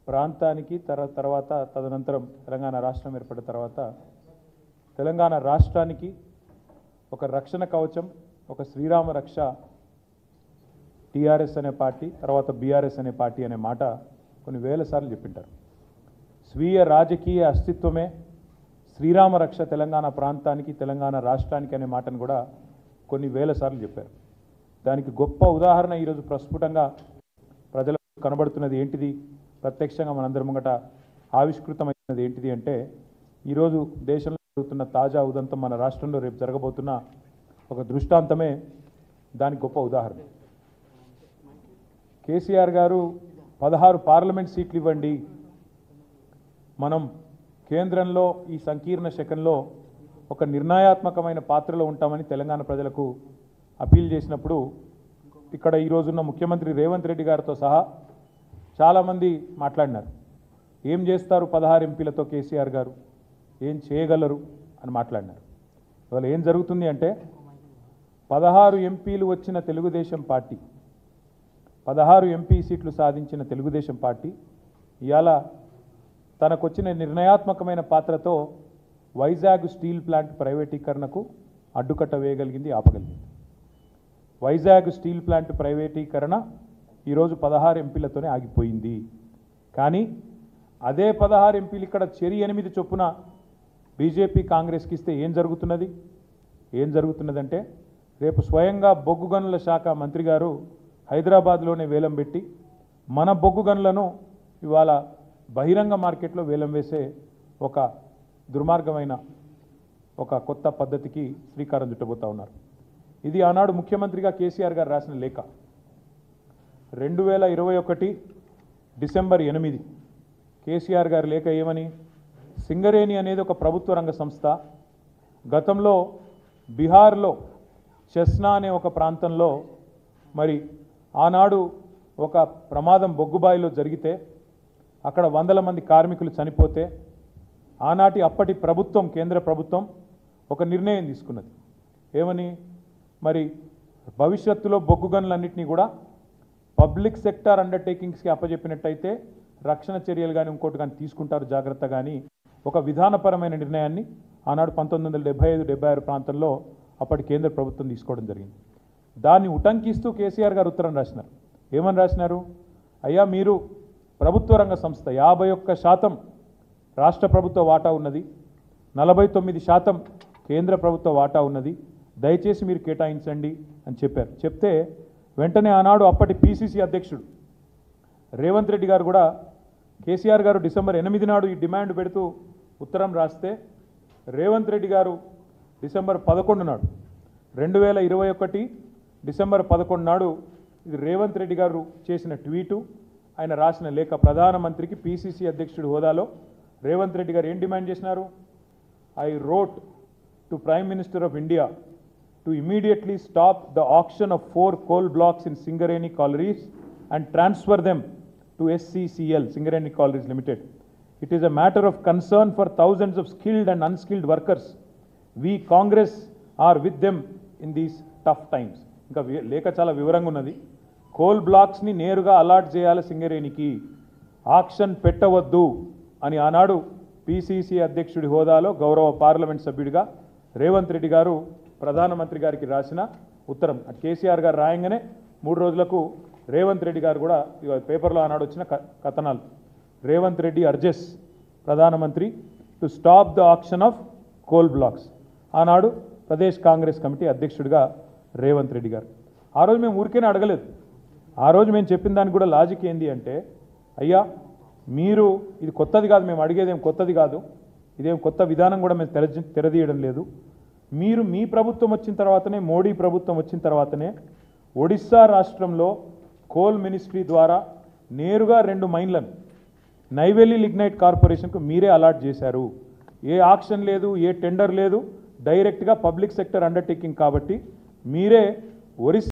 ప్రాంతానికి తర్వాత తదనంతరం తెలంగాణ రాష్ట్రం ఏర్పడిన తర్వాత తెలంగాణ రాష్ట్రానికి ఒక రక్షణ కవచం, ఒక శ్రీరామ రక్ష టీఆర్ఎస్ అనే పార్టీ, తర్వాత బీఆర్ఎస్ అనే పార్టీ అనే మాట కొన్ని వేల సార్లు చెప్పింటారు. స్వీయ రాజకీయ అస్తిత్వమే శ్రీరామ రక్ష తెలంగాణ ప్రాంతానికి, తెలంగాణ రాష్ట్రానికి అనే మాటను కూడా కొన్ని వేల సార్లు చెప్పారు. దానికి గొప్ప ఉదాహరణ ఈరోజు ప్రస్ఫుటంగా ప్రజలకు కనబడుతున్నది ఏంటిది, ప్రత్యక్షంగా మనందరి ముంగట ఆవిష్కృతమైనది ఏంటిది అంటే, ఈరోజు దేశంలో జరుగుతున్న తాజా ఉదంతం మన రాష్ట్రంలో రేపు జరగబోతున్న ఒక దృష్టాంతమే దానికి గొప్ప ఉదాహరణ. కేసీఆర్ గారు 16 పార్లమెంట్ సీట్లు ఇవ్వండి, మనం కేంద్రంలో ఈ సంకీర్ణ శకంలో ఒక నిర్ణయాత్మకమైన పాత్రలో ఉంటామని తెలంగాణ ప్రజలకు అపీల్ చేసినప్పుడు, ఇక్కడ ఈరోజున్న ముఖ్యమంత్రి రేవంత్ రెడ్డి గారితో సహా చాలామంది మాట్లాడినారు. ఏం చేస్తారు 16 ఎంపీలతో కేసీఆర్ గారు, ఏం చేయగలరు అని మాట్లాడినారు. ఇవాళ ఏం జరుగుతుంది అంటే, 16 ఎంపీలు వచ్చిన తెలుగుదేశం పార్టీ, 16 ఎంపీ సీట్లు సాధించిన తెలుగుదేశం పార్టీ ఇవాళ తనకొచ్చిన నిర్ణయాత్మకమైన పాత్రతో వైజాగ్ స్టీల్ ప్లాంట్ ప్రైవేటీకరణకు అడ్డుకట్ట వేయగలిగింది, ఆపగలిగింది. వైజాగ్ స్టీల్ ప్లాంట్ ప్రైవేటీకరణ ఈరోజు 16 ఎంపీలతోనే ఆగిపోయింది. కానీ అదే 16 ఎంపీలు ఇక్కడ చెరి 8 చొప్పున బీజేపీ కాంగ్రెస్కి ఇస్తే ఏం జరుగుతున్నదంటే, రేపు స్వయంగా బొగ్గు గనుల శాఖ మంత్రి గారు హైదరాబాద్లోనే వేలం పెట్టి మన బొగ్గు గనులను ఇవాళ బహిరంగ మార్కెట్లో వేలం వేసే ఒక దుర్మార్గమైన ఒక కొత్త పద్ధతికి శ్రీకారం చుట్టబోతా ఉన్నారు. ఇది ఆనాడు ముఖ్యమంత్రిగా కేసీఆర్ గారు రాసిన లేఖ. 2021 డిసెంబర్ 8 కేసీఆర్ గారి లేఖ ఏమని, సింగరేణి అనేది ఒక ప్రభుత్వ రంగ సంస్థ, గతంలో బీహార్లో చెస్నా అనే ఒక ప్రాంతంలో మరి ఆనాడు ఒక ప్రమాదం బొగ్గుబాయిలో జరిగితే అక్కడ 100 మంది కార్మికులు చనిపోతే ఆనాటి అప్పటి ప్రభుత్వం, కేంద్ర ప్రభుత్వం ఒక నిర్ణయం తీసుకున్నది. ఏమని, మరి భవిష్యత్తులో బొగ్గు గనులన్నింటినీ కూడా పబ్లిక్ సెక్టార్ అండర్టేకింగ్స్కి అప్పచెప్పినట్టయితే రక్షణ చర్యలు కానీ ఇంకోటి కానీ తీసుకుంటారు జాగ్రత్త, కానీ ఒక విధానపరమైన నిర్ణయాన్ని ఆనాడు 1975-76 ప్రాంతంలో అప్పటి కేంద్ర ప్రభుత్వం తీసుకోవడం జరిగింది. దాన్ని ఉటంకిస్తూ కేసీఆర్ గారు ఉత్తరం రాసినారు. ఏమని రాసినారు, అయ్యా మీరు ప్రభుత్వ రంగ సంస్థ, 51% రాష్ట్ర ప్రభుత్వ వాటా ఉన్నది, 49% కేంద్ర ప్రభుత్వ వాటా ఉన్నది, దయచేసి మీరు కేటాయించండి అని చెప్పారు. చెప్తే వెంటనే ఆనాడు అప్పటి పీసీసీ అధ్యక్షుడు రేవంత్ రెడ్డి గారు కూడా కేసీఆర్ గారు డిసెంబర్ 8 నాడు ఈ డిమాండ్ పెడుతూ ఉత్తరం రాస్తే, రేవంత్ రెడ్డి గారు డిసెంబర్ 11 నాడు 2021 డిసెంబర్ 11 నాడు ఇది రేవంత్ రెడ్డి గారు చేసిన ట్వీటు, ఆయన రాసిన లేఖ, ప్రధానమంత్రికి పీసీసీ అధ్యక్షుడి హోదాలో రేవంత్ రెడ్డి గారు ఏం డిమాండ్ చేసినారు, I wrote to prime minister of India to immediately stop the action of 4 coal blocks in Singareni Collieries and transfer them to SCCL, Singareni Collieries Limited. It is a matter of concern for thousands of skilled and unskilled workers. We Congress are with them in these tough times. ఇంకా లేఖ చాలా వివరంగా ఉన్నది. Coal బ్లాక్స్ని నేరుగా allot చేయాలి సింగరేణికి, auction పెట్టవద్దు అని ఆనాడు పీసీసీ అధ్యక్షుడి హోదాలో గౌరవ పార్లమెంట్ సభ్యుడిగా రేవంత్ రెడ్డి గారు ప్రధానమంత్రి గారికి రాసిన ఉత్తరం. కేసీఆర్ గారు రాయంగానే 3 రోజులకు రేవంత్ రెడ్డి గారు కూడా పేపర్లో ఆనాడు వచ్చిన కథనాలు, రేవంత్ రెడ్డి అర్జెస్ ప్రధానమంత్రి to stop the action of coal blocks. ఆనాడు ప్రదేశ్ కాంగ్రెస్ కమిటీ అధ్యక్షుడిగా రేవంత్ రెడ్డి గారు. ఆ రోజు మేము ఊరికేనే అడగలేదు, ఆ రోజు మేము చెప్పిన దానికి కూడా లాజిక్ ఏంది అంటే, అయ్యా మీరు ఇది కొత్తది కాదు, మేము అడిగేదేం కొత్తది కాదు, ఇదేం కొత్త విధానం కూడా మేము తెరదీయడం లేదు. మీరు మీ ప్రభుత్వం వచ్చిన తర్వాతనే, మోడీ ప్రభుత్వం వచ్చిన తర్వాతనే ఒడిస్సా రాష్ట్రంలో కోల్ మినిస్ట్రీ ద్వారా నేరుగా 2 మైన్లను నైవేలి లిగ్నైట్ కార్పొరేషన్కు మీరే అలాట్ చేశారు. ఏ ఆక్షన్ లేదు, ఏ టెండర్ లేదు, డైరెక్ట్గా పబ్లిక్ సెక్టర్ అండర్టేకింగ్ కాబట్టి మీరే ఒరిస్సా